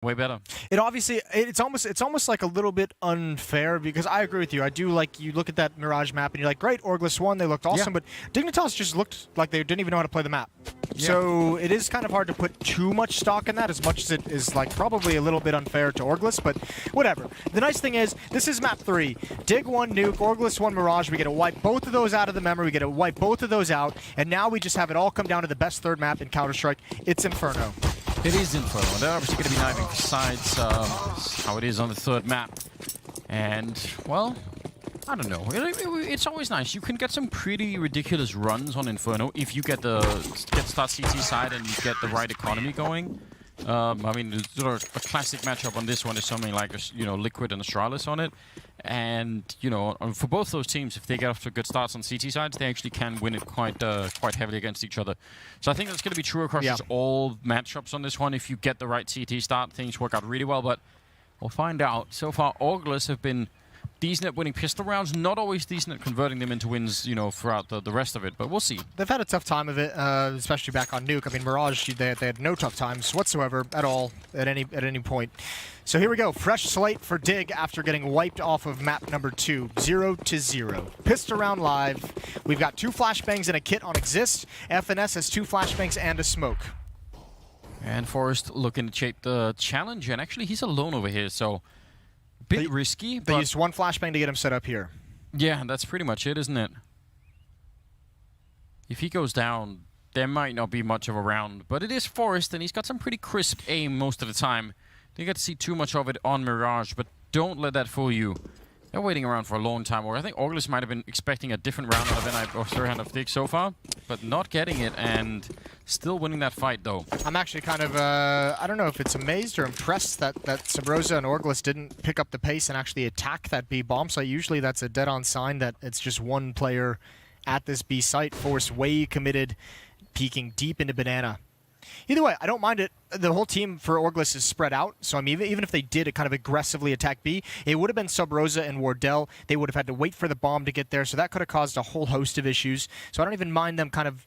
Way better. It's almost like a little bit unfair because I agree with you. I do like you look at that Mirage map and you're like, great, Orgless won, they looked awesome, but Dignitas just looked like they didn't even know how to play the map. Yeah. So it is kind of hard to put too much stock in that, as much as it is like probably a little bit unfair to Orgless, but whatever. The nice thing is, this is map 3. Dig 1 Nuke, Orgless 1 Mirage. We get to wipe both of those out of the memory, we get to wipe both of those out, and now we just have it all come down to the best third map in Counter-Strike. It's Inferno. It is Inferno. They're obviously going to be knifing for sides, how it is on the third map. And, well, I don't know. It's always nice. You can get some pretty ridiculous runs on Inferno if you get start CT side and you get the right economy going. I mean, a classic matchup on this one is something like, Liquid and Astralis on it. And, for both those teams, if they get off to good starts on CT sides, they actually can win it quite heavily against each other. So I think that's going to be true across all matchups on this one. If you get the right CT start, things work out really well. But we'll find out. So far, Orgless have been decent at winning pistol rounds, not always decent at converting them into wins, throughout the rest of it, but we'll see. They've had a tough time of it, especially back on Nuke. I mean, Mirage, they had no tough times whatsoever at all at any point. So here we go, fresh slate for Dig after getting wiped off of map number 2, 0-0. Pissed around live. We've got 2 flashbangs and a kit on Exist. FNS has 2 flashbangs and a smoke. And Forrest looking to shape the challenge, and actually he's alone over here, so bit risky. They used 1 flashbang to get him set up here. Yeah, that's pretty much it, isn't it? If he goes down, there might not be much of a round, but it is Forrest, and he's got some pretty crisp aim most of the time. You get to see too much of it on Mirage, but don't let that fool you. They're waiting around for a long time, or I think Orgless might have been expecting a different round out of Dig so far, but not getting it, and still winning that fight, though. I'm actually kind of, I don't know if it's amazed or impressed that Sabrosa and Orgless didn't pick up the pace and actually attack that B bomb site. Usually that's a dead-on sign that it's just one player at this B site. Force way committed, peeking deep into Banana. Either way, I don't mind it. The whole team for Orgless is spread out, so I mean, even if they did kind of aggressively attack B, it would have been Sub Rosa and Wardell. They would have had to wait for the bomb to get there, so that could have caused a whole host of issues. So I don't even mind them kind of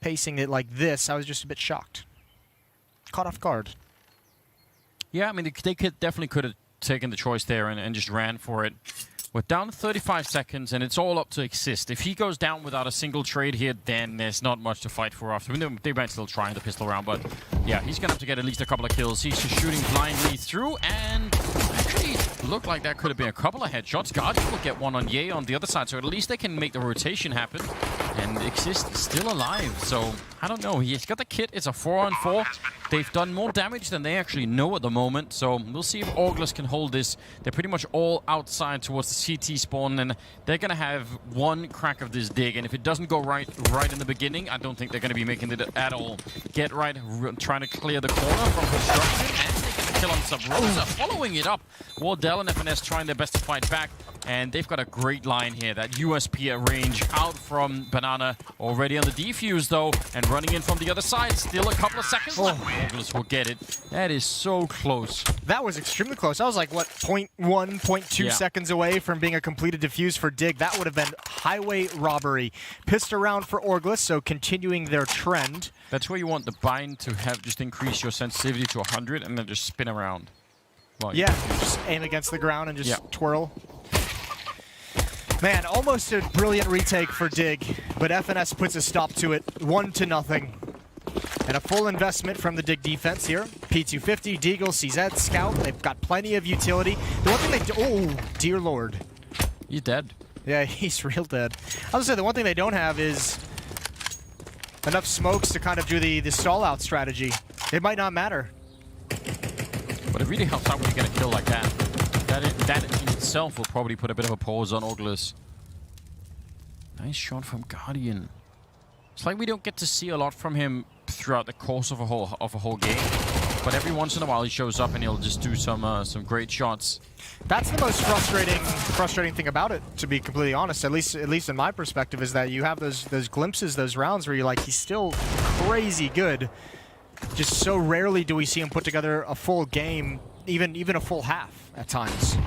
pacing it like this. I was just a bit shocked. Caught off guard. Yeah, I mean, they definitely could have taken the choice there and just ran for it. We're down to 35 seconds, and it's all up to Exist. If he goes down without a single trade here, then there's not much to fight for after. I mean, they might still try in the pistol round, but yeah, he's going to have to get at least a couple of kills. He's just shooting blindly through, and actually looked like that could have been a couple of headshots. Guardian will get one on Ye on the other side, so at least they can make the rotation happen. And Exist is still alive, so I don't know. He's got the kit. It's a 4-on-4. They've done more damage than they actually know at the moment, so we'll see if Orgless can hold this. They're pretty much all outside towards the CT spawn, and they're going to have one crack of this dig, and if it doesn't go right in the beginning, I don't think they're going to be making it at all. Get right, trying to clear the corner from construction, and they get the kill on Sub Rosa, following it up. Wardell and FNS trying their best to fight back, and they've got a great line here. That USP at range out from Banana, already on the defuse though, and running in from the other side. Still a couple of seconds left. Orgless will get it. That is so close. That was extremely close. That was like, what, 0.1, 0.2 seconds away from being a completed defuse for Dig. That would have been highway robbery. Pissed around for Orgless, so continuing their trend. That's where you want the bind to have just increase your sensitivity to 100 and then just spin around. Yeah, just aim against the ground and just twirl. Man, almost a brilliant retake for Dig, but FNS puts a stop to it, 1-0. And a full investment from the Dig defense here. P250, Deagle, CZ, Scout, they've got plenty of utility. The one thing they do, oh, dear lord. He's dead. Yeah, he's real dead. I was gonna say, the one thing they don't have is enough smokes to kind of do the stall out strategy. It might not matter. But it really helps out when you get a kill like that. That in itself will probably put a bit of a pause on Orgless. Nice shot from Guardian. It's like we don't get to see a lot from him throughout the course of a whole game, but every once in a while he shows up and he'll just do some great shots. That's the most frustrating thing about it, to be completely honest. At least in my perspective, is that you have those glimpses, those rounds where you're like, he's still crazy good. Just so rarely do we see him put together a full game, even a full half at times.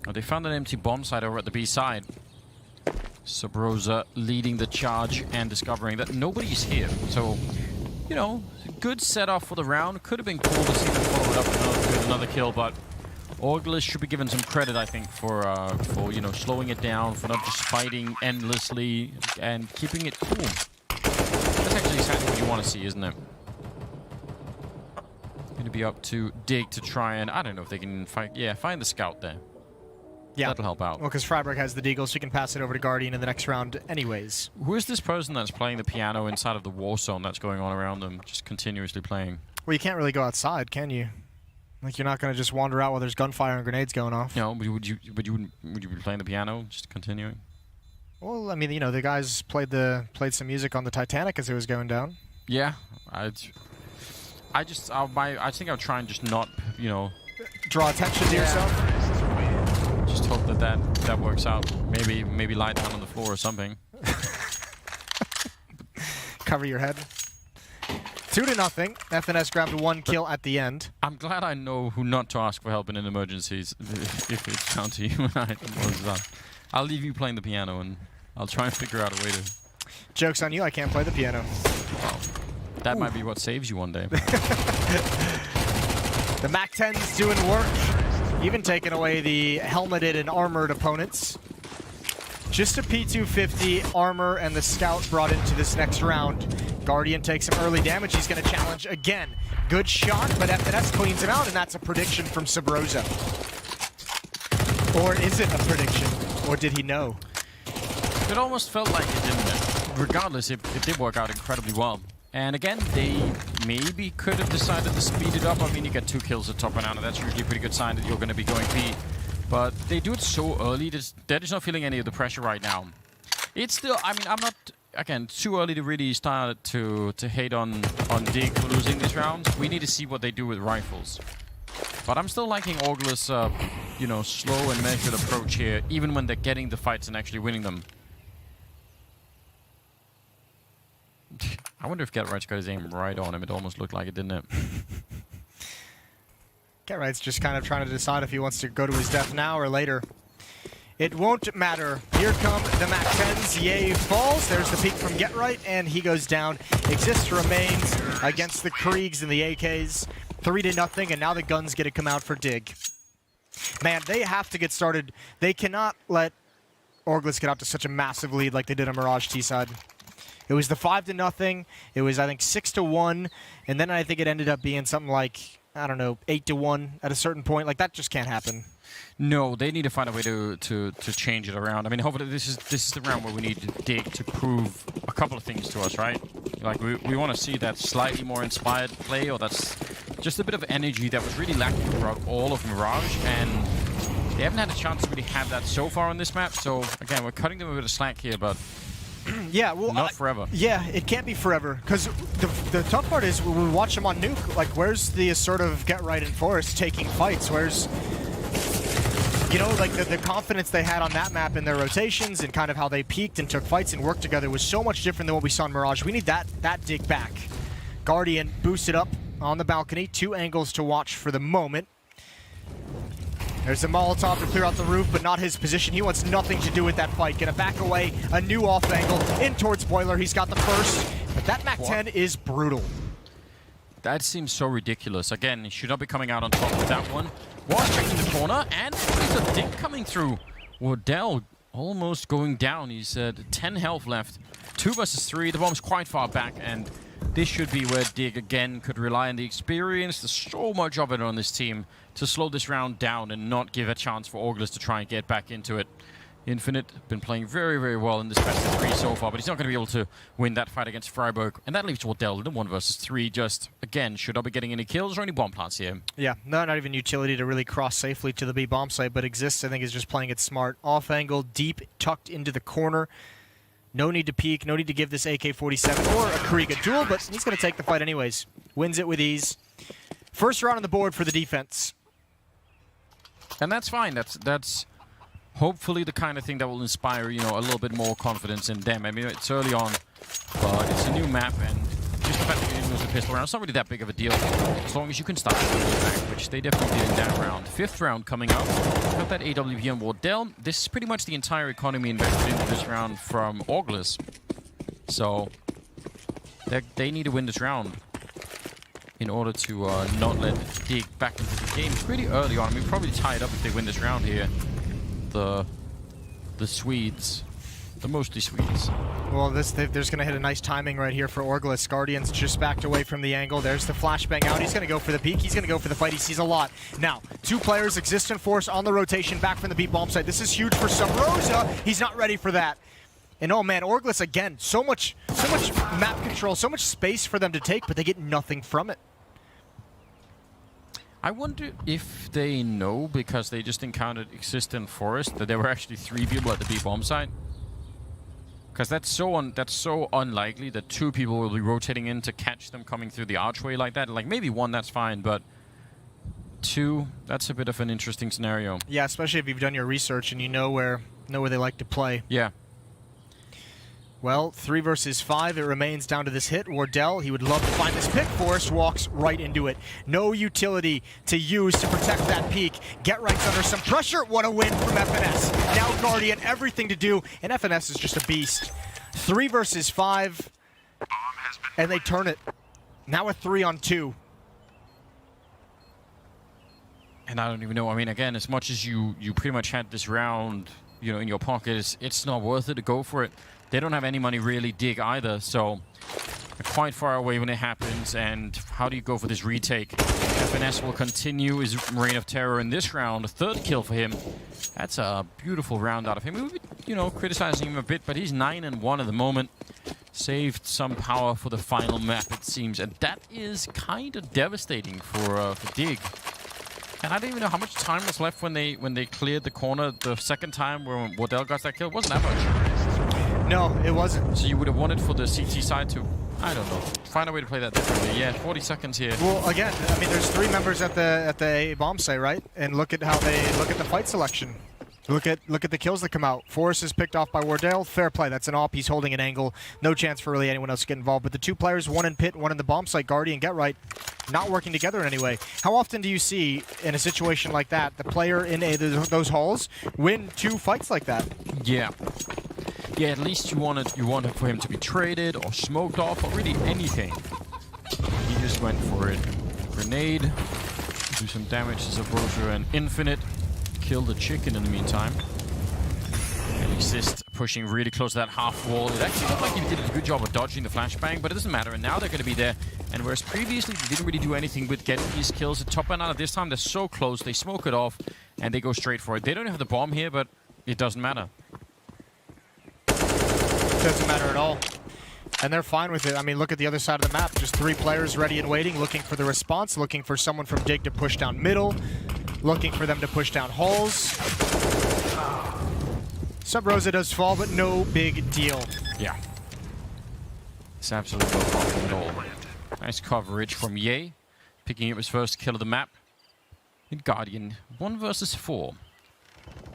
Oh, they found an empty bomb site over at the B side. Sub Rosa leading the charge and discovering that nobody's here. So you know, good setup for the round. Could have been cool to see them follow it up with another kill, but Orgless should be given some credit, I think, for you know, slowing it down, for not just fighting endlessly and keeping it cool. That's actually exactly what you want to see, isn't it? Going to be up to Dig to try and, I don't know if they can find the scout there. Yeah. That'll help out. Well, because Freiburg has the Deagle, so you can pass it over to Guardian in the next round anyways. Who is this person that's playing the piano inside of the war zone that's going on around them, just continuously playing? Well, you can't really go outside, can you? Like, you're not going to just wander out while there's gunfire and grenades going off. No, but would you be playing the piano, just continuing? Well, I mean, you know, the guys played some music on the Titanic as it was going down. Yeah, I think I'll try and just not, you know, draw attention to yourself. Just hope that works out. Maybe lie down on the floor or something. Cover your head. 2-0. FNS grabbed 1 kill at the end. I'm glad I know who not to ask for help in emergencies if it's down to you and I. I'll leave you playing the piano and I'll try and figure out a way to. Joke's on you, I can't play the piano. Well, that might be what saves you one day. The MAC-10's doing work. Even taking away the helmeted and armored opponents. Just a P250 armor and the scout brought into this next round. Guardian takes some early damage. He's going to challenge again. Good shot, but FNS cleans him out, and that's a prediction from Sabrosa. Or is it a prediction? Or did he know? It almost felt like it, didn't it? Regardless, it did work out incredibly well. And again, they maybe could have decided to speed it up. I mean, you get 2 kills at top banana. That's usually a pretty good sign that you're going to be going B. But they do it so early. They're just not feeling any of the pressure right now. It's still, I mean, I'm not, again, too early to really start to hate on Dig for losing this round. We need to see what they do with rifles. But I'm still liking Orgless, you know, slow and measured approach here, even when they're getting the fights and actually winning them. I wonder if Getright's got his aim right on him. It almost looked like it, didn't it? Getright's just kind of trying to decide if he wants to go to his death now or later. It won't matter. Here come the MAC-10s. Yay falls. There's the peek from Getright, and he goes down. Exists remains against the Kriegs and the AKs. 3-0, and now the guns get to come out for Dig. Man, they have to get started. They cannot let Orgless get out to such a massive lead like they did on Mirage T-side. It was the 5-0. It was, I think, 6-1, and then I think it ended up being something like, I don't know, 8-1 at a certain point. Like, that just can't happen. No, they need to find a way to change it around. I mean, hopefully this is the round where we need Dig to prove a couple of things to us, right? Like, we want to see that slightly more inspired play, or that's just a bit of energy that was really lacking throughout all of Mirage, and they haven't had a chance to really have that so far on this map. So, again, we're cutting them a bit of slack here, but yeah, well, not forever. Yeah, it can't be forever, because the tough part is when we watch them on Nuke, like, where's the assertive Getright in Forest taking fights? Where's, you know, like the confidence they had on that map in their rotations and kind of how they peaked and took fights and worked together was so much different than what we saw in Mirage. We need that Dig back. Guardian boosted up on the balcony. 2 angles to watch for the moment. There's a Molotov to clear out the roof, but not his position. He wants nothing to do with that fight. Gonna back away, a new off angle, in towards Boiler. He's got the first, but that MAC-10 is brutal. That seems so ridiculous. Again, he should not be coming out on top with that one. Was checking the corner, and there's a Dig coming through. Wardell almost going down. He's at 10 health left. 2 versus 3. The bomb's quite far back, and this should be where Dig, again, could rely on the experience. There's so much of it on this team to slow this round down and not give a chance for Orgless to try and get back into it. Infinite been playing very, very well in this best of 3 so far, but he's not going to be able to win that fight against Freiburg. And that leaves Wardell in the 1 versus 3. Just, again, should not be getting any kills or any bomb plants here. Yeah, not even utility to really cross safely to the B bomb site, but Exists, I think, is just playing it smart. Off angle, deep, tucked into the corner. No need to peek, no need to give this AK-47 or a Krieg a duel, but he's going to take the fight anyways. Wins it with ease. First round on the board for the defense. And that's fine. That's hopefully the kind of thing that will inspire, you know, a little bit more confidence in them. I mean, it's early on, but it's a new map, and just the fact that you didn't lose the pistol round, it's not really that big of a deal, as long as you can start the back, which they definitely did in that round. 5th round coming up. Got that AWP on Wardell. This is pretty much the entire economy invested into this round from Orgless. So, They need to win this round in order to not let Dig back into the game pretty early on. I mean, probably tie it up if they win this round here. The Swedes. The mostly Swedes. Well, there's going to hit a nice timing right here for Orgless. Guardian's just backed away from the angle. There's the flashbang out. He's going to go for the peek. He's going to go for the fight. He sees a lot. Now, 2 players, existent force on the rotation, back from the B bomb site. This is huge for Subrosa. He's not ready for that. And oh man, Orgless again. So much map control, so much space for them to take, but they get nothing from it. I wonder if they know, because they just encountered existent forest, that there were actually 3 people at the B bomb site. Because that's so unlikely that 2 people will be rotating in to catch them coming through the archway like that. Like maybe 1, that's fine, but 2, that's a bit of an interesting scenario. Yeah, especially if you've done your research and you know where they like to play. Yeah. Well, 3 versus 5, it remains down to this hit. Wardell, he would love to find this pick. Forrest walks right into it. No utility to use to protect that peak. Get Right's under some pressure. What a win from FNS. Now Guardian, everything to do, and FNS is just a beast. 3 versus 5, and they turn it. Now a 3-on-2. And I don't even know. I mean, again, as much as you pretty much had this round, you know, in your pocket, it's not worth it to go for it. They don't have any money really Dig either, so they're quite far away when it happens. And how do you go for this retake? FNS will continue his reign of terror in this round. A 3rd kill for him. That's a beautiful round out of him. We were, you know, criticizing him a bit, but he's 9-1 at the moment. Saved some power for the final map, it seems, and that is kind of devastating for Dig. And I don't even know how much time was left when they cleared the corner the 2nd time where Wardell got that kill. It wasn't that much. No, it wasn't. So you would have wanted for the CT side to, I don't know, find a way to play that differently. Yeah, 40 seconds here. Well, again, I mean, there's 3 members at the A bomb site, right? And look at how they look at the fight selection. Look at the kills that come out. Forrest is picked off by Wardell. Fair play. That's an op. He's holding an angle. No chance for really anyone else to get involved. But the 2 players, 1 in pit, 1 in the bomb site, Guardian, Get Right, not working together in any way. How often do you see in a situation like that the player in those halls win 2 fights like that? Yeah. Yeah, at least you wanted for him to be traded or smoked off or really anything. He just went for it. Grenade. Do some damage to Zabrosia and Infinite. Kill the chicken in the meantime. And Exist pushing really close to that half wall. It actually looked like he did a good job of dodging the flashbang, but it doesn't matter. And now they're going to be there. And whereas previously they didn't really do anything with getting these kills at top banana, this time they're so close, they smoke it off and they go straight for it. They don't have the bomb here, but it doesn't matter. Doesn't matter at all. And they're fine with it. I mean, look at the other side of the map. Just 3 players ready and waiting, looking for the response, looking for someone from Dig to push down middle, looking for them to push down halls. Subrosa does fall, but no big deal. Yeah. It's absolutely no problem at all. Nice coverage from Ye, picking up his first kill of the map. And Guardian, 1 versus 4.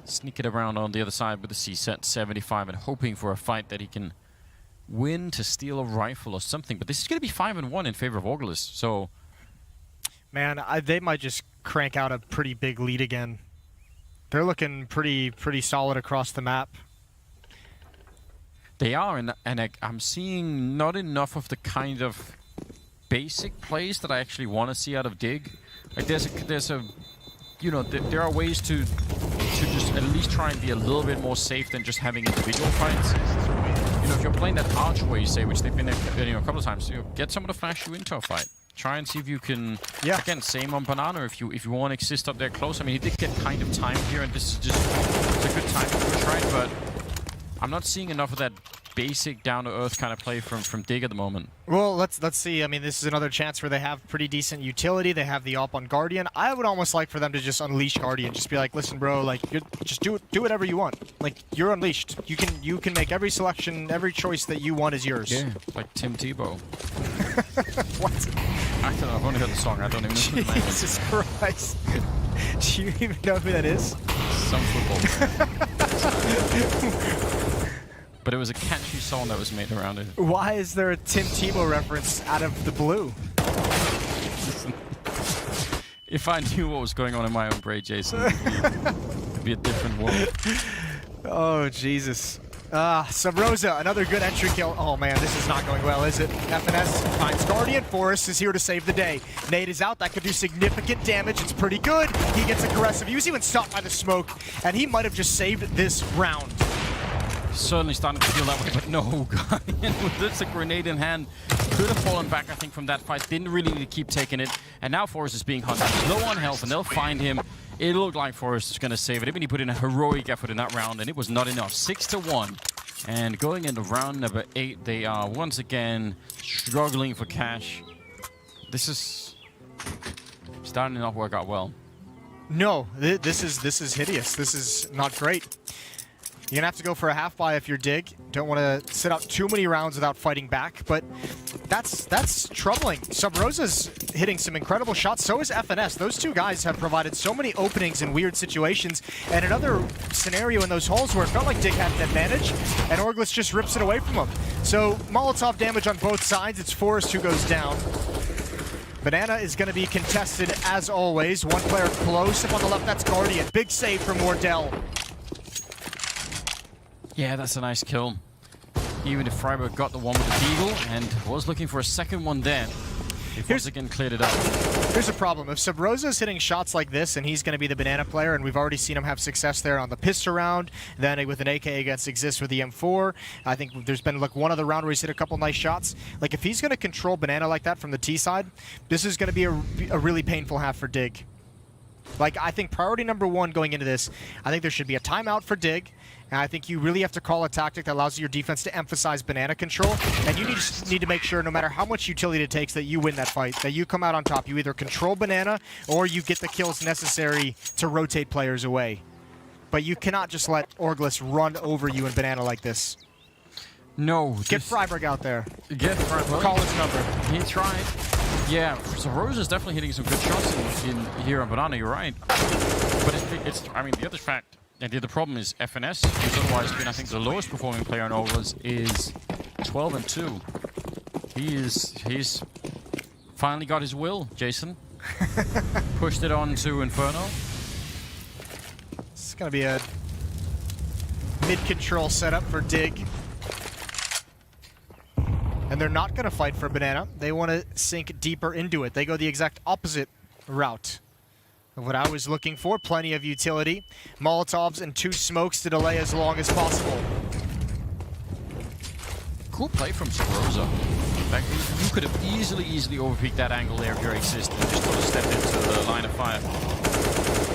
Sneak it around on the other side with the C-set 75 and hoping for a fight that he can win to steal a rifle or something. But this is going to be 5-1 in favor of Orgless, so... Man, they might just crank out a pretty big lead again. They're looking pretty solid across the map. They are, and I'm seeing not enough of the kind of basic plays that I actually want to see out of Dig. Like there's a you know, there are ways to just at least try and be a little bit more safe than just having individual fights. You know, if you're playing that archway, say, which they've been there, you know, a couple of times, you know, get someone to flash you into a fight. Try and see if you can. Yeah. Again, same on Banana. If you want to exist up there close. I mean, he did get kind of timed here, and this is just it's a good time to push right, but I'm not seeing enough of that basic down-to-earth kind of play from Dig at the moment. Well, let's see. I mean, this is another chance where they have pretty decent utility. They have the op on Guardian. I would almost like for them to just unleash Guardian. Just be like, listen, bro, like, just do whatever you want. Like, you're unleashed. You can make every selection, every choice that you want is yours. Yeah, like Tim Tebow. What? I don't know. I've only heard the song. I don't even know the name. Jesus Christ. Do you even know who that is? Some football. But it was a catchy song that was made around it. Why is there a Tim Tebow reference out of the blue? Listen, if I knew what was going on in my own brain, Jason, it'd be a different world. Oh, Jesus. Subrosa, another good entry kill. Oh man, this is not going well, is it? FNS finds Guardian. Forrest is here to save the day. Nade is out. That could do significant damage. It's pretty good. He gets aggressive. He was even stopped by the smoke, and he might have just saved this round. Certainly starting to feel that way, but no, Guardian with this a grenade in hand could have fallen back, I think, from that fight. Didn't really need to keep taking it, and now Forrest is being hunted. He's low on health, and they'll find him. It looked like Forrest was going to save it. Even he put in a heroic effort in that round, and it was not enough. 6-1, and going into round number 8, they are once again struggling for cash. This is starting to not work out well. No, this is hideous. This is not great. You're going to have to go for a half buy if you're Dig. Don't want to sit out too many rounds without fighting back, but that's troubling. Subrosa's hitting some incredible shots. So is FNS. Those two guys have provided so many openings in weird situations, and another scenario in those holes where it felt like Dig had an advantage, and Orgless just rips it away from him. So Molotov damage on both sides. It's Forrest who goes down. Banana is going to be contested as always. One player close up on the left. That's Guardian. Big save from Wardell. Yeah, that's a nice kill. Even if Freiburg got the one with the Deagle and was looking for a second one there, he once again cleared it up. Here's a problem. If Subrosa is hitting shots like this and he's going to be the Banana player, and we've already seen him have success there on the pistol round, then with an AK against Exist with the M4, I think there's been like one other round where he's hit a couple nice shots. Like if he's going to control Banana like that from the T side, this is going to be a really painful half for Dig. Like I think priority number 1 going into this, I think there should be a timeout for Dig. And I think you really have to call a tactic that allows your defense to emphasize Banana control. And you need to make sure, no matter how much utility it takes, that you win that fight, that you come out on top. You either control Banana or you get the kills necessary to rotate players away. But you cannot just let Orgless run over you in Banana like this. No. Get Freiburg out there. Get Freiburg. Call his number. He tried. Yeah, so Rose is definitely hitting some good shots in here on Banana, you're right. But it's I mean, the other fact, and the other problem is FNS, who's otherwise been, I think, the lowest performing player on Orgless, is 12-2. He's finally got his will, Jason. Pushed it on to Inferno. It's going to be a mid-control setup for Dig. And they're not going to fight for Banana. They want to sink deeper into it. They go the exact opposite route of what I was looking for. Plenty of utility. Molotovs and 2 smokes to delay as long as possible. Cool play from Subrosa. Like, you could have easily overpeaked that angle there if you're Exist and just sort of stepped into the line of fire.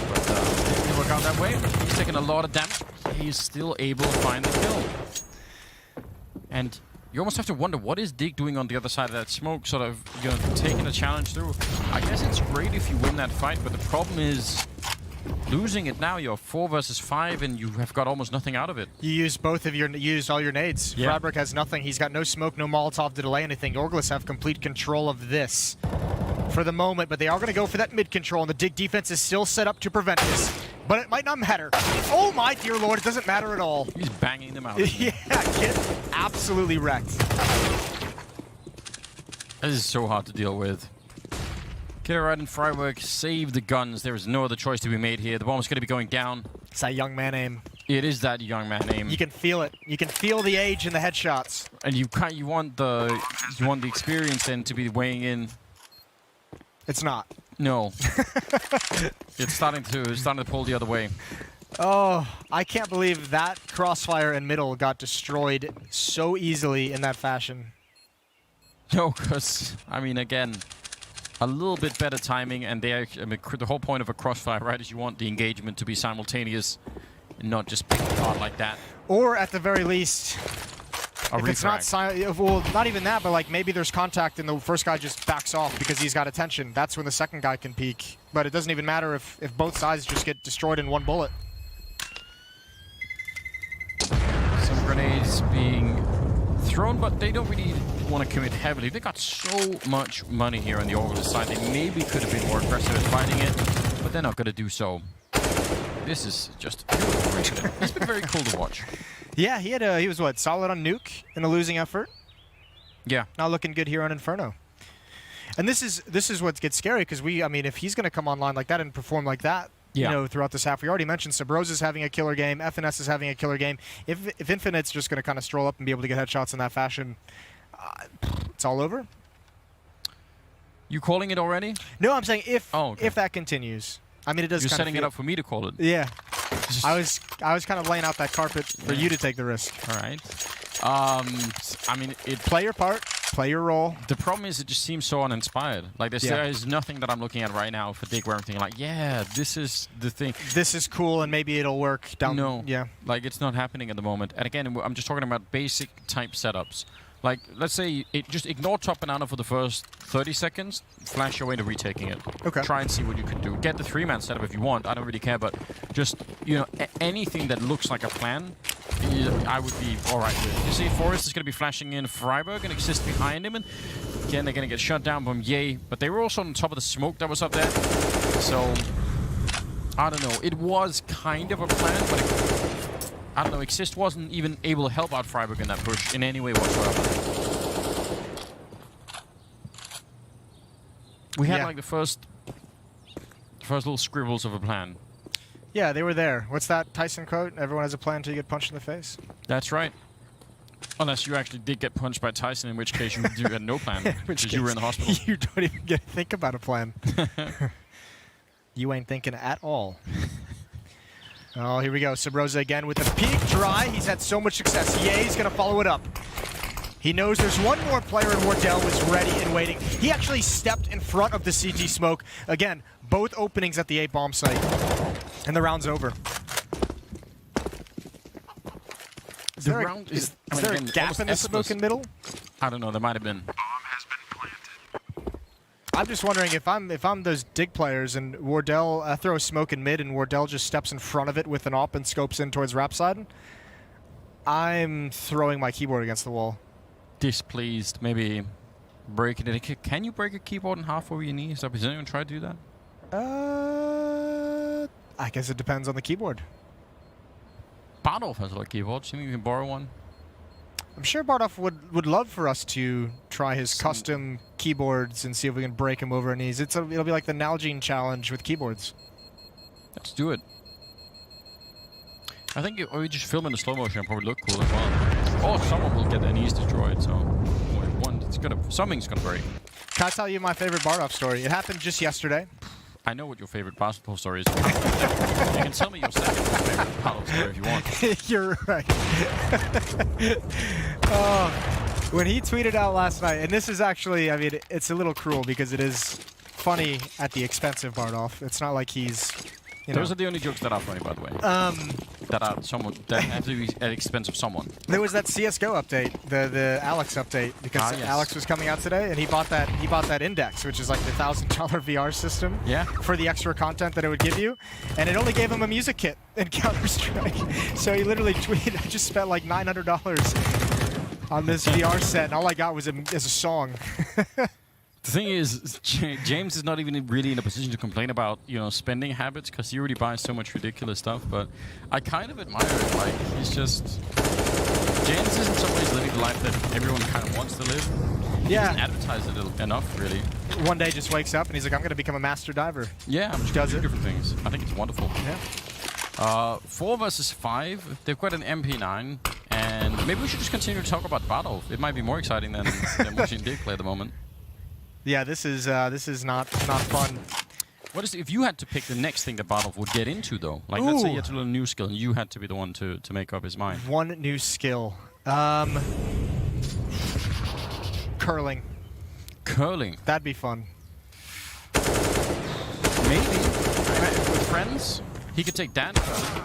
But it didn't work out that way. He's taking a lot of damage. He's still able to find the kill. And you almost have to wonder, what is Dig doing on the other side of that smoke, sort of, you know, taking a challenge through. I guess it's great if you win that fight, but the problem is losing it now. You're 4 versus 5, and you have got almost nothing out of it. You used all your nades. Yeah. Freiburg has nothing. He's got no smoke, no Molotov to delay anything. Orgless have complete control of this for the moment, but they are going to go for that mid-control, and the Dig defense is still set up to prevent this. But it might not matter. Oh my dear lord, it doesn't matter at all. He's banging them out. Yeah, get absolutely wrecked. This is so hard to deal with. Kerrad and Freiburg save the guns. There is no other choice to be made here. The bomb is going to be going down. It's that young man aim. It is that young man aim. You can feel it. You can feel the age in the headshots. And you want the experience then to be weighing in. It's not. No. It's starting to pull the other way. Oh, I can't believe that crossfire in middle got destroyed so easily in that fashion. No, because, I mean, again, a little bit better timing, and the whole point of a crossfire, right, is you want the engagement to be simultaneous and not just pick apart like that. Or, at the very least, if it's not well, not even that, but like maybe there's contact and the first guy just backs off because he's got attention. That's when the second guy can peek. But it doesn't even matter if both sides just get destroyed in one bullet. Some grenades being thrown, but they don't really want to commit heavily. They got so much money here on the Orgless side. They maybe could have been more aggressive at fighting it, but they're not going to do so. This is just beautiful. It's been very cool to watch. Yeah, he was what, solid on Nuke in a losing effort. Yeah, not looking good here on Inferno. And this is what gets scary because I mean, if he's going to come online like that and perform like that, you know, throughout this half. We already mentioned Sabrosa's having a killer game. FNS is having a killer game. If Infinite's just going to kind of stroll up and be able to get headshots in that fashion, it's all over. You calling it already? No, I'm saying if okay. if that continues. I mean, it does. You're kind setting of it up for me to call it. Yeah, I was kind of laying out that carpet for you to take the risk. All right. I mean, play your part, play your role. The problem is, it just seems so uninspired. Like there is nothing that I'm looking at right now for Dig where I'm thinking like, yeah, this is the thing. This is cool, and maybe it'll work down. No, yeah, like it's not happening at the moment. And again, I'm just talking about basic type setups. Like, let's say, just ignore top banana for the first 30 seconds, flash your way to retaking it. Okay. Try and see what you can do. Get the 3-man setup if you want, I don't really care, but just, you know, anything that looks like a plan, I would be alright with. You see, Forrest is going to be flashing in Freiburg and exist behind him, and again, they're going to get shut down from Ye, but they were also on top of the smoke that was up there, so, I don't know. It was kind of a plan, but I don't know, Exist wasn't even able to help out Freiburg in that push in any way whatsoever. We had like the first little scribbles of a plan. Yeah, they were there. What's that Tyson quote? Everyone has a plan until you get punched in the face? That's right. Unless you actually did get punched by Tyson, in which case you had no plan, because you were in the hospital. You don't even get to think about a plan. You ain't thinking at all. Oh, here we go. Sabrosa again with the peak dry. He's had so much success. Ye's going to follow it up. He knows there's one more player, and Wardell was ready and waiting. He actually stepped in front of the CT smoke. Again, both openings at the 8 bomb site. And the round's over. Is there a gap in the smoke in middle? I don't know. There might have been. I'm just wondering if I'm those Dig players and Wardell throws smoke in mid and Wardell just steps in front of it with an op and scopes in towards rap side. I'm throwing my keyboard against the wall. Displeased, maybe breaking it. Can you break a keyboard in half over your knees? Has anyone tried to do that? I guess it depends on the keyboard. Bardolph has a lot of keyboards. You think you can borrow one? I'm sure Bardolph would love for us to try his custom keyboards and see if we can break him over our knees. It'll be like the Nalgene challenge with keyboards. Let's do it. I think we just film in the slow motion and probably look cool as well. Or someone will get their knees destroyed, so something's gonna break. Can I tell you my favorite Bardolph story? It happened just yesterday. I know what your favorite basketball story is. You can tell me your second favorite Bardolph story if you want. You're right. When he tweeted out last night, and this is actually, I mean, it's a little cruel because it is funny at the expense of Bardolph. It's not like he's, you know. Those are the only jokes that are funny, by the way. That have to be at the expense of someone. There was that CS:GO update, the Alex update, because Alex was coming out today, and he bought that Index, which is like the $1,000 VR system. Yeah. For the extra content that it would give you, and it only gave him a music kit in Counter-Strike. So he literally tweeted, "I just spent like $900 on this VR set, and all I got was a song." The thing is, James is not even really in a position to complain about, you know, spending habits, because he already buys so much ridiculous stuff, but I kind of admire it. Like, he's just... James is in some ways living the life that everyone kind of wants to live. He doesn't advertise it enough, really. One day just wakes up and he's like, I'm going to become a master diver. Yeah, I'm just doing different things. I think it's wonderful. Yeah. 4 versus 5. They've got an MP9, and maybe we should just continue to talk about Bardolph. It might be more exciting than watching Dig play at the moment. Yeah, this is not fun. What is if you had to pick the next thing that Bardolph would get into, though? Like, let's say you had to learn a new skill, and you had to be the one to make up his mind. One new skill. Curling. Curling. That'd be fun. Maybe. With friends, he could take Dan curling.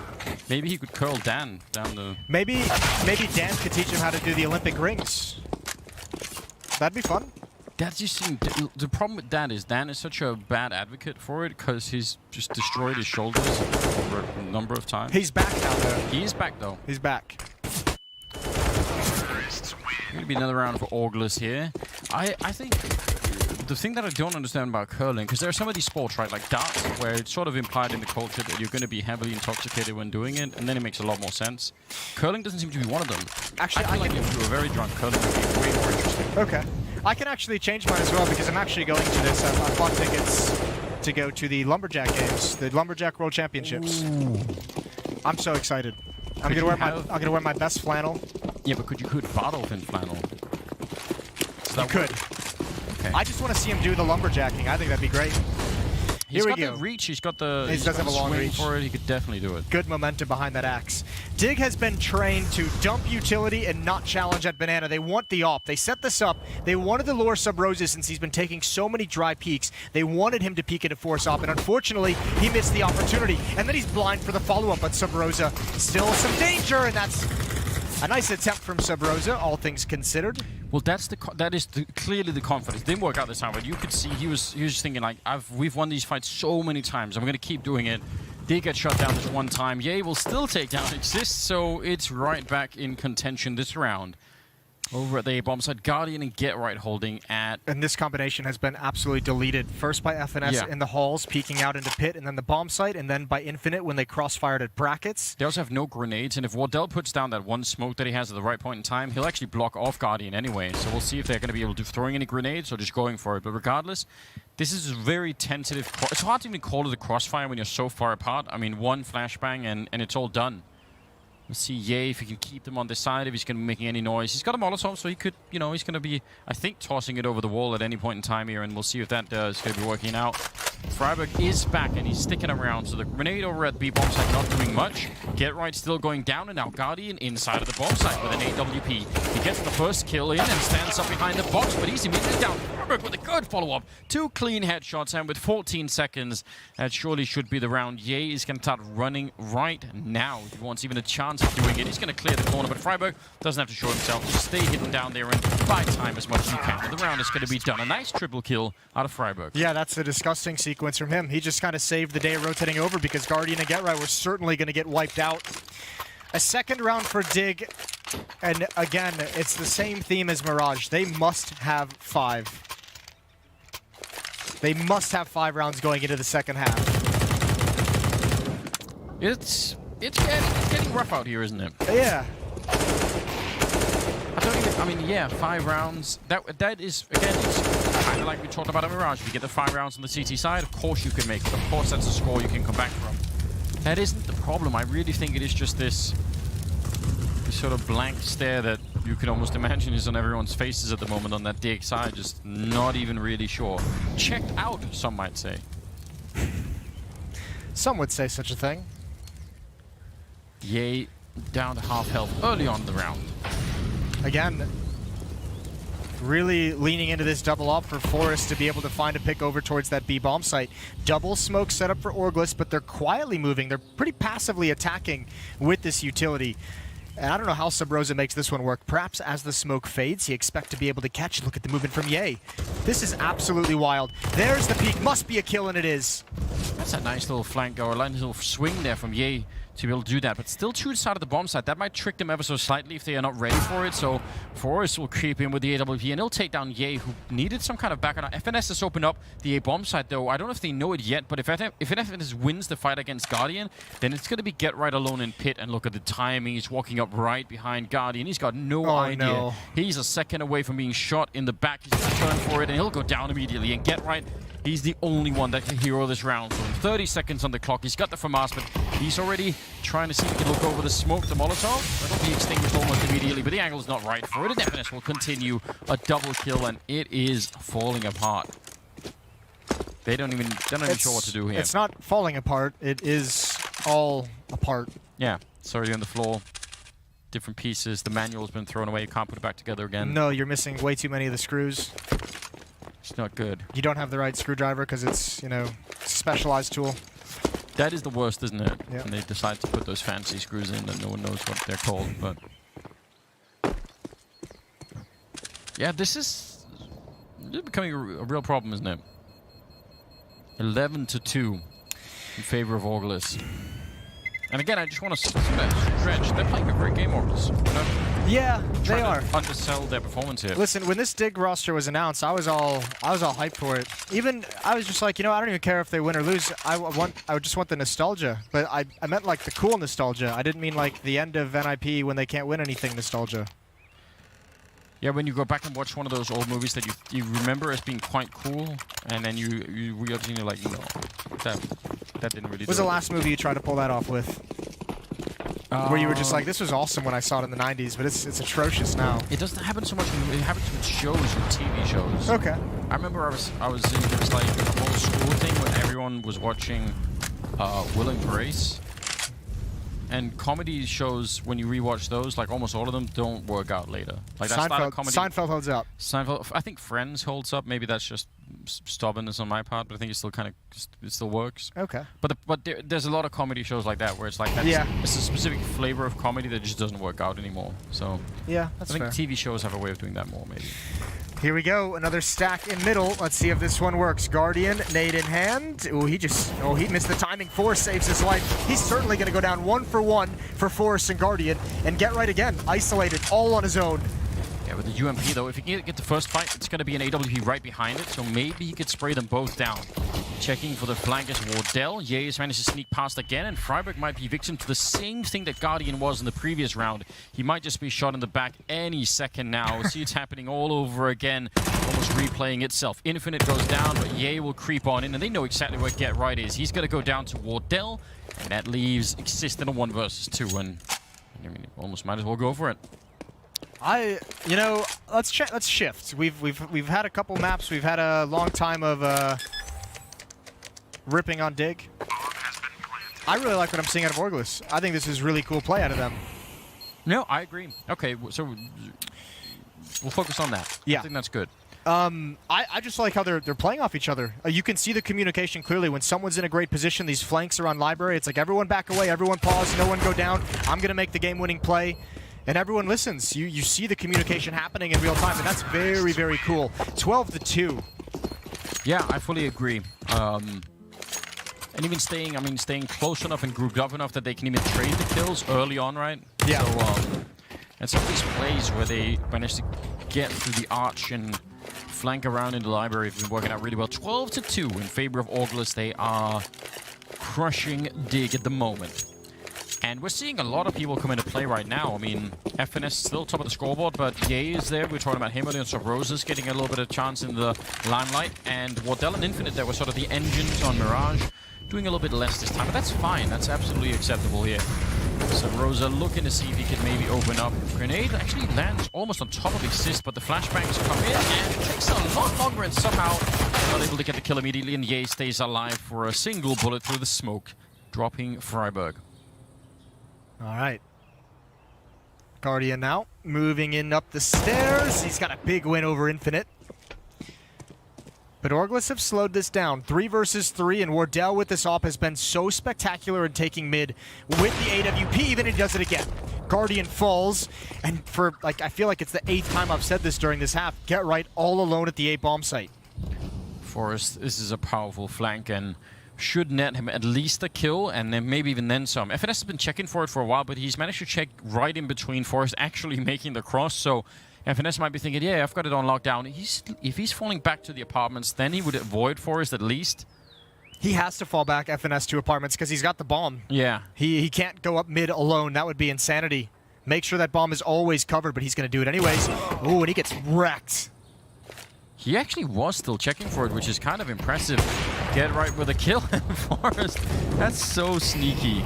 Maybe he could curl Dan down the... Maybe Dan could teach him how to do the Olympic rings. That'd be fun. That just seemed... The problem with Dan is such a bad advocate for it, because he's just destroyed his shoulders over a number of times. He's back now, though. He is back, though. He's back. Going to be another round for Orgless here. I think the thing that I don't understand about curling, because there are some of these sports, right, like darts, where it's sort of implied in the culture that you're going to be heavily intoxicated when doing it, and then it makes a lot more sense. Curling doesn't seem to be one of them. Actually, I feel like if you were very drunk, curling would be way more interesting. Okay. I can actually change mine as well, because I'm actually going to this. I've bought tickets to go to the Lumberjack games, the Lumberjack World Championships. Ooh. I'm so excited. I'm gonna wear my best flannel. Yeah, but could Bardolph in flannel? You could. Okay. I just want to see him do the lumberjacking. I think that'd be great. He's Here we got go. the reach. He's got the. He does have a long swing reach for it. He could definitely do it. Good momentum behind that axe. Dig has been trained to dump utility and not challenge at banana. They want the op. They set this up. They wanted to lure Sub Rosa since he's been taking so many dry peeks. They wanted him to peek at a force op, and unfortunately, he missed the opportunity. And then he's blind for the follow-up, but Sub Rosa still some danger, and that's a nice attempt from Sub Rosa, all things considered. Well, that is clearly the confidence. Didn't work out this time, but you could see he was just thinking like, we've won these fights so many times. I'm going to keep doing it. Did get shut down this one time. Ye will still take down Exist, so it's right back in contention this round. Over at the bomb side, Guardian and Get Right holding at... And this combination has been absolutely deleted. First by FNS in the halls, peeking out into pit, and then the bomb site, and then by Infinite when they crossfired at brackets. They also have no grenades, and if Wardell puts down that one smoke that he has at the right point in time, he'll actually block off Guardian anyway. So we'll see if they're going to be able to throwing any grenades or just going for it. But regardless, this is a very tentative... It's hard to even call it a crossfire when you're so far apart. I mean, one flashbang and it's all done. Let's see Ye if he can keep them on this side, if he's going to be making any noise. He's got a Molotov, so he could, you know, he's going to be, I think, tossing it over the wall at any point in time here, and we'll see if that is going to be working out. Freiburg is back, and he's sticking around, so the grenade over at B-bomb site not doing much. Get Right still going down, and now Guardian inside of the bomb site with an AWP. He gets the first kill in and stands up behind the box, but he's immediately down. Freiburg with a good follow-up. 2 clean headshots, and with 14 seconds, that surely should be the round. Ye is going to start running right now. If he wants even a chance of doing it, he's going to clear the corner, but Freiburg doesn't have to show himself. Just stay hidden down there and buy time as much as you can. And the round is going to be done. A nice triple kill out of Freiburg. Yeah, that's a disgusting sequence from him. He just kind of saved the day rotating over because Guardian and Get Right were certainly going to get wiped out. A second round for Dig, and again, it's the same theme as Mirage. They must have 5. They must have 5 rounds going into the second half. It's getting rough out here, isn't it? Yeah. I mean, yeah, 5 rounds. That is, again, it's kind of like we talked about at Mirage. If you get the 5 rounds on the CT side, of course you can make it. Of course that's a score you can come back from. That isn't the problem. I really think it is just this sort of blank stare that you can almost imagine is on everyone's faces at the moment on that Dig side. Just not even really sure. Checked out, some might say. Some would say such a thing. Ye down to half health early on in the round. Again, really leaning into this double up for Forest to be able to find a pick over towards that B bomb site. Double smoke set up for Orgless, but they're quietly moving. They're pretty passively attacking with this utility. And I don't know how Sub Rosa makes this one work. Perhaps as the smoke fades, he expects to be able to catch. Look at the movement from Ye. This is absolutely wild. There's the peak. Must be a kill, and it is. That's a nice little flank or a nice little swing there from Ye to be able to do that, but still to the side of the bomb site. That might trick them ever so slightly if they are not ready for it, so Forrest will creep in with the AWP, and he'll take down Ye, who needed some kind of backup. FNS has opened up the A bomb site, though. I don't know if they know it yet, but if FNS wins the fight against Guardian, then it's going to be Get Right alone in pit, and look at the timing. He's walking up right behind Guardian. He's got no idea. No. He's a second away from being shot in the back. He's going to turn for it, and he'll go down immediately, and Get Right, he's the only one that can hero this round. So 30 seconds on the clock. He's got the FAMAS, but he's already trying to see if he can look over the smoke, the Molotov. That'll be extinguished almost immediately, but the angle is not right for it. And FNS will continue a double kill, and it is falling apart. They're not even sure what to do here. It's not falling apart. It is all apart. Yeah, it's already on the floor. Different pieces. The manual's been thrown away. You can't put it back together again. No, you're missing way too many of the screws. It's not good. You don't have the right screwdriver because it's, you know, a specialized tool. That is the worst, isn't it? Yeah. When they decide to put those fancy screws in that no one knows what they're called, but... Yeah, this is becoming a real problem, isn't it? 11-2 in favor of Orgless. And again, I just want to stretch. They're playing a great game, Orgless. Yeah, they are. Undersell their performance here. Listen, when this Dig roster was announced, I was all hyped for it. Even I was just like, you know, I don't even care if they win or lose. I just want the nostalgia. But I meant like the cool nostalgia. I didn't mean like the end of NIP when they can't win anything nostalgia. Yeah, when you go back and watch one of those old movies that you remember as being quite cool, and then you re-watch and you're like, no, that didn't really. What was the last movie you tried to pull that off with? Where you were just like, this was awesome when I saw it in the 90s, but it's atrocious now. It doesn't happen so much. It happens with shows, with TV shows. Okay. I remember I was in, it was like a whole school thing when everyone was watching Will and Grace. And comedy shows, when you rewatch those, like almost all of them don't work out later. Like that's not a comedy. Seinfeld holds up. Seinfeld, I think Friends holds up. Maybe that's just stubbornness on my part, but I think it still it still works. Okay. But there's a lot of comedy shows like that where it's like it's a specific flavor of comedy that just doesn't work out anymore. So yeah, that's I think fair. TV shows have a way of doing that more, maybe. Here we go, another stack in middle. Let's see if this one works. Guardian, nade in hand. Ooh, he missed the timing. Force saves his life. He's certainly going to go down 1 for 1 for Force and Guardian and get right again. Isolated, all on his own. Yeah, with the UMP though, if he can get the first fight, it's going to be an AWP right behind it, so maybe he could spray them both down. Checking for the flank is Wardell. Ye has managed to sneak past again, and Freiburg might be victim to the same thing that Guardian was in the previous round. He might just be shot in the back any second now. See, it's happening all over again, almost replaying itself. Infinite goes down, but Ye will creep on in, and they know exactly where Get Right is. He's going to go down to Wardell, and that leaves Exist in a 1 versus 2, and I mean, almost might as well go for it. Let's shift. We've had a couple maps. We've had a long time of ripping on Dig. I really like what I'm seeing out of Orgless. I think this is really cool play out of them. No, I agree. Okay, so we'll focus on that. Yeah. I think that's good. I just like how they're playing off each other. You can see the communication clearly. When someone's in a great position, these flanks are on Library. It's like everyone back away, everyone pause, no one go down. I'm going to make the game-winning play. And everyone listens. You see the communication happening in real time, and that's very, very cool. 12-2. Yeah, I fully agree. And even staying close enough and grouped up enough that they can even trade the kills early on, right? Yeah. So, and some of these plays where they manage to get through the arch and flank around in the Library have been working out really well. 12-2 in favor of Orgless. They are crushing Dig at the moment. And we're seeing a lot of people come into play right now. I mean, FNS still top of the scoreboard, but Ye is there. We're talking about him earlier, and so Rosa's getting a little bit of chance in the limelight. And Wardell and Infinite, that were sort of the engines on Mirage, doing a little bit less this time. But that's fine. That's absolutely acceptable here. So Rosa looking to see if he can maybe open up. Grenade actually lands almost on top of Exist, but the flashbangs come in, and it takes a lot longer, and somehow not able to get the kill immediately, and Ye stays alive for a single bullet through the smoke, dropping Freiburg. All right. Guardian now, moving in up the stairs. He's got a big win over Infinite. But Orgless have slowed this down. 3 versus 3, and Wardell with this op has been so spectacular in taking mid with the AWP, even if he does it again. Guardian falls, and for, like, I feel like it's the 8th time I've said this during this half, Get Right all alone at the A bomb site. Forrest, this is a powerful flank, and should net him at least a kill, and then maybe even then some. FNS has been checking for it for a while, but he's managed to check right in between Forrest actually making the cross, so FNS might be thinking, yeah, I've got it on lockdown. If he's falling back to the apartments, then he would avoid Forrest at least. He has to fall back FNS to apartments because he's got the bomb. Yeah. He can't go up mid alone. That would be insanity. Make sure that bomb is always covered, but he's going to do it anyways. Ooh, and he gets wrecked. He actually was still checking for it, which is kind of impressive. Get Right with a kill, and Forrest, that's so sneaky.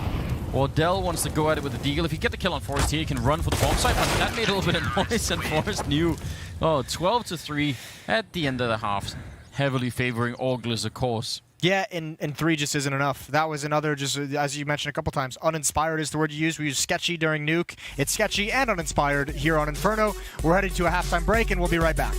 Wardell wants to go at it with a deagle. If you get the kill on Forrest here, he can run for the bomb site, but that made a little bit of noise, and Forrest knew. Oh, 12-3 at the end of the half, heavily favoring Orgless, of course. Yeah, and 3 just isn't enough. That was another, just as you mentioned a couple times, uninspired is the word you use. We use sketchy during Nuke. It's sketchy and uninspired here on Inferno. We're headed to a halftime break, and we'll be right back.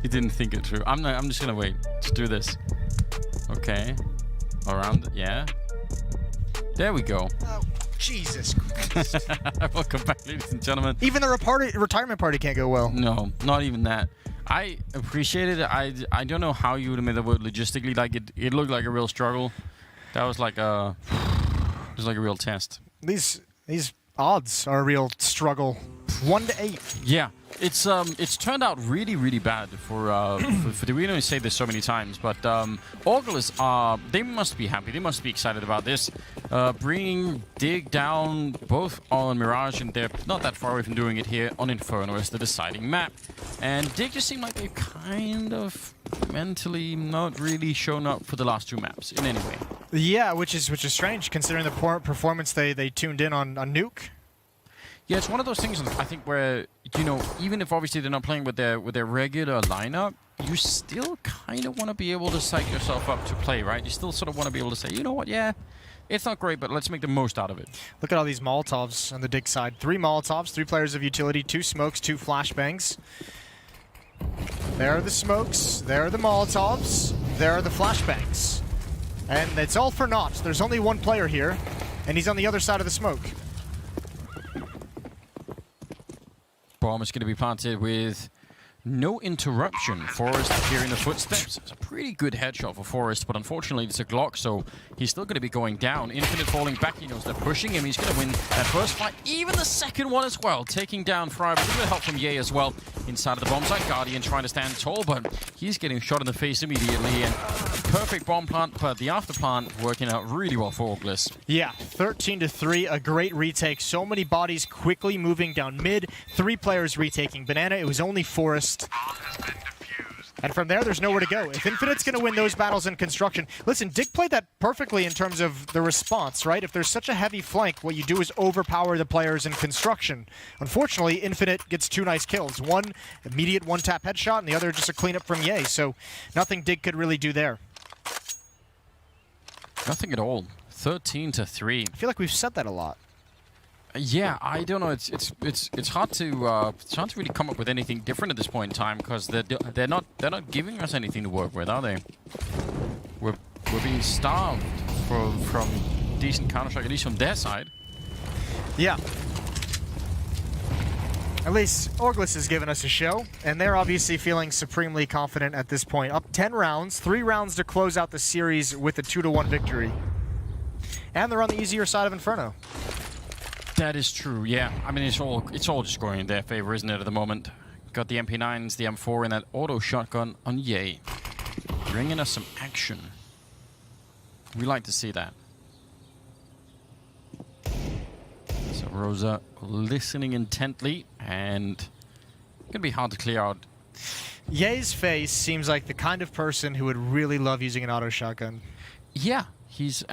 He didn't think it through. I'm just gonna wait. Just do this. Okay. Around. Yeah. There we go. Oh, Jesus Christ. Welcome back, ladies and gentlemen. Even the retirement party can't go well. No, not even that. I appreciated it. I don't know how you would have made the word logistically. Like it looked like a real struggle. That was like a it was like a real test. These odds are a real struggle. 1 to 8. Yeah, it's turned out really bad for we don't say this so many times, but Orgless they must be happy. They must be excited about this. Bringing Dig down both on Mirage, and they're not that far away from doing it here on Inferno as the deciding map. And Dig just seemed like they've kind of mentally not really shown up for the last 2 maps in any way. Yeah, which is strange considering the poor performance they tuned in on Nuke. Yeah, it's one of those things I think where, you know, even if obviously they're not playing with their regular lineup, you still kind of want to be able to psych yourself up to play, right? You still sort of want to be able to say, you know what, yeah, it's not great, but let's make the most out of it. Look at all these Molotovs on the Dig side. 3 Molotovs, 3 players of utility, 2 smokes, 2 flashbangs. There are the smokes, there are the Molotovs, there are the flashbangs. And it's all for naught. There's only 1 player here, and he's on the other side of the smoke. Bomb is going to be planted with no interruption. Forrest hearing the footsteps. It's a pretty good headshot for Forrest, but unfortunately it's a Glock, so he's still going to be going down. Infinite falling back. He knows they're pushing him. He's going to win that first fight, even the second one as well. Taking down Fry, but a bit of help from Ye as well. Inside of the bomb site, Guardian trying to stand tall, but he's getting shot in the face immediately. And perfect bomb plant, but the after plant working out really well for Orgless. Yeah, 13 to 3, a great retake. So many bodies quickly moving down mid. 3 players retaking Banana. It was only Forrest. And from there, there's nowhere to go. If Infinite's going to win those battles in construction... Listen, Dig played that perfectly in terms of the response, right? If there's such a heavy flank, what you do is overpower the players in construction. Unfortunately, Infinite gets 2 nice kills. One immediate one-tap headshot, and the other just a cleanup from Ye. So nothing Dig could really do there. Nothing at all. 13 to 3. I feel like we've said that a lot. Yeah, I don't know. It's hard to really come up with anything different at this point in time because they're not giving us anything to work with, are they? We're being starved from decent Counter-Strike, at least from their side. Yeah. At least Orgless has given us a show, and they're obviously feeling supremely confident at this point. Up 10 rounds, 3 rounds to close out the series with a 2-1 victory. And they're on the easier side of Inferno. That is true, yeah. I mean, it's all just going in their favor, isn't it, at the moment? Got the MP9s, the M4, and that auto shotgun on Ye. Bringing us some action. We like to see that. So Rosa listening intently, and gonna be hard to clear out. Ye's face seems like the kind of person who would really love using an auto shotgun. Yeah, he's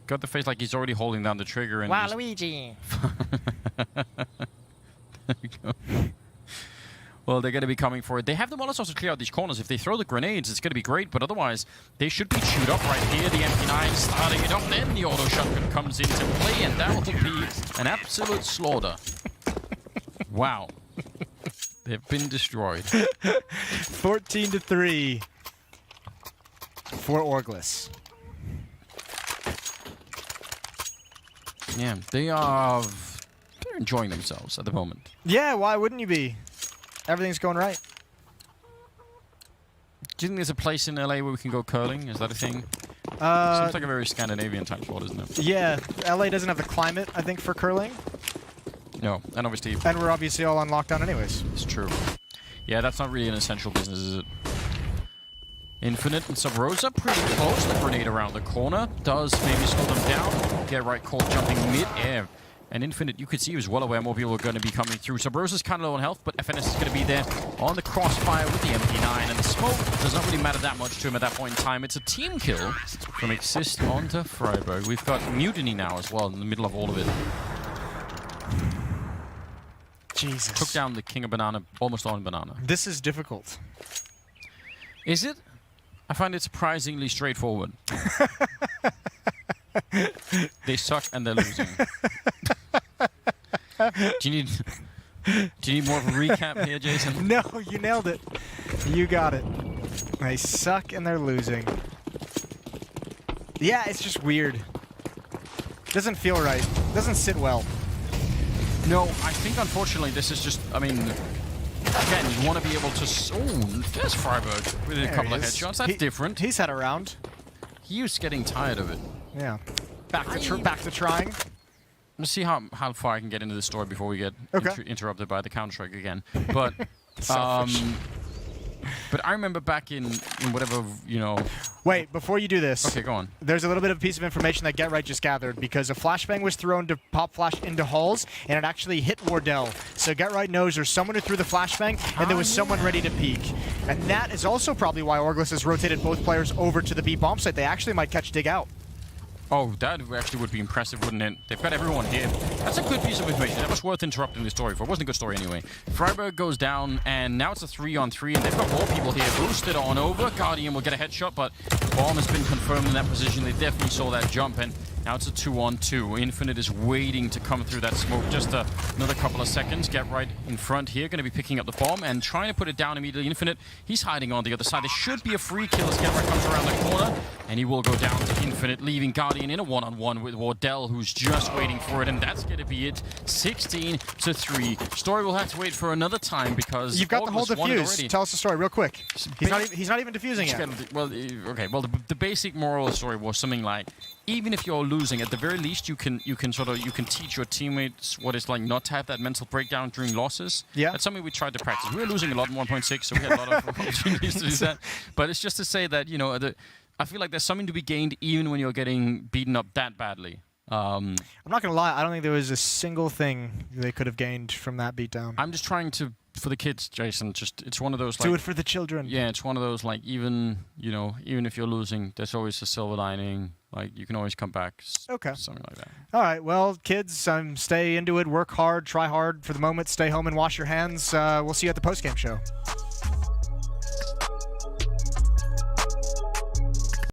got the face like he's already holding down the trigger. And wow, Luigi! There we go. Well, they're going to be coming for it. They have the Molotovs to clear out these corners. If they throw the grenades, it's going to be great, but otherwise, they should be chewed up right here. The MP9 starting it off, then the auto shotgun comes into play, and that will be an absolute slaughter. Wow. They've been destroyed. 14 to 3 for Orgless. Yeah, they're enjoying themselves at the moment. Yeah, why wouldn't you be? Everything's going right. Do you think there's a place in LA where we can go curling? Is that a thing? Seems like a very Scandinavian type sport, isn't it? Yeah, LA doesn't have the climate, I think, for curling. No, and obviously... And we're obviously all on lockdown anyways. It's true. Yeah, that's not really an essential business, is it? Infinite and Sub Rosa pretty close. The grenade around the corner does maybe slow them down. Get right call jumping mid-air. And Infinite, you could see he was well aware more people were going to be coming through. Sub Rosa's kind of low on health, but FNS is going to be there on the crossfire with the MP9. And the smoke does not really matter that much to him at that point in time. It's a team kill from Exist onto Freiburg. We've got Mutiny now as well in the middle of all of it. Jesus. Took down the King of Banana almost on Banana. This is difficult. Is it? I find it surprisingly straightforward. They suck and they're losing. Do you need Do you need more of a recap here, Jason? No, you nailed it. You got it. They suck and they're losing. Yeah, it's just weird. Doesn't feel right. Doesn't sit well. No, I think unfortunately this is just, I mean, again, you want to be able to... Oh, there's Freiburg with a couple of headshots. That's different. He's had a round. He was getting tired of it. Yeah. Back to trying. Let's see how far I can get into the story before we get interrupted by the Counter-Strike again. But but I remember back in whatever, you know... Wait, before you do this... Okay, go on. There's a little bit of a piece of information that GetRight just gathered, because a flashbang was thrown to pop flash into halls, and it actually hit Wardell. So GetRight knows there's someone who threw the flashbang, and there was someone ready to peek. And that is also probably why Orgless has rotated both players over to the B bomb site. They actually might catch Dig out. Oh, that actually would be impressive, wouldn't it? They've got everyone here. That's a good piece of information. That was worth interrupting the story for. It wasn't a good story anyway. Freiburg goes down, and now it's a 3-on-3, and they've got more people here. Boosted on over. Guardian will get a headshot, but Bomb has been confirmed in that position. They definitely saw that jump, and now it's a 2-on-2. Infinite is waiting to come through that smoke. Just another couple of seconds. GetRight in front here. Going to be picking up the bomb and trying to put it down immediately. Infinite, he's hiding on the other side. There should be a free kill as GetRight comes around the corner. And he will go down to Infinite, leaving Guardian in a 1-on-1 with Wardell, who's just waiting for it. And that's going to be it. 16-3. Story will have to wait for another time because... You've got the whole defuse. Tell us the story real quick. He's not even defusing it. Well, okay. Well, the basic moral of the story was something like, even if you're losing, at the very least, you can teach your teammates what it's like not to have that mental breakdown during losses. Yeah. That's something we tried to practice. We were losing a lot in 1.6, so we had a lot of opportunities to do that. But it's just to say that, you know, I feel like there's something to be gained even when you're getting beaten up that badly. I'm not going to lie. I don't think there was a single thing they could have gained from that beatdown. I'm just trying to, for the kids, Jason, it's one of those like... Do it for the children. Yeah, it's one of those like even if you're losing, there's always a silver lining. Like, you can always come back. Okay. Something like that. All right. Well, kids, stay into it. Work hard. Try hard for the moment. Stay home and wash your hands. We'll see you at the post-game show.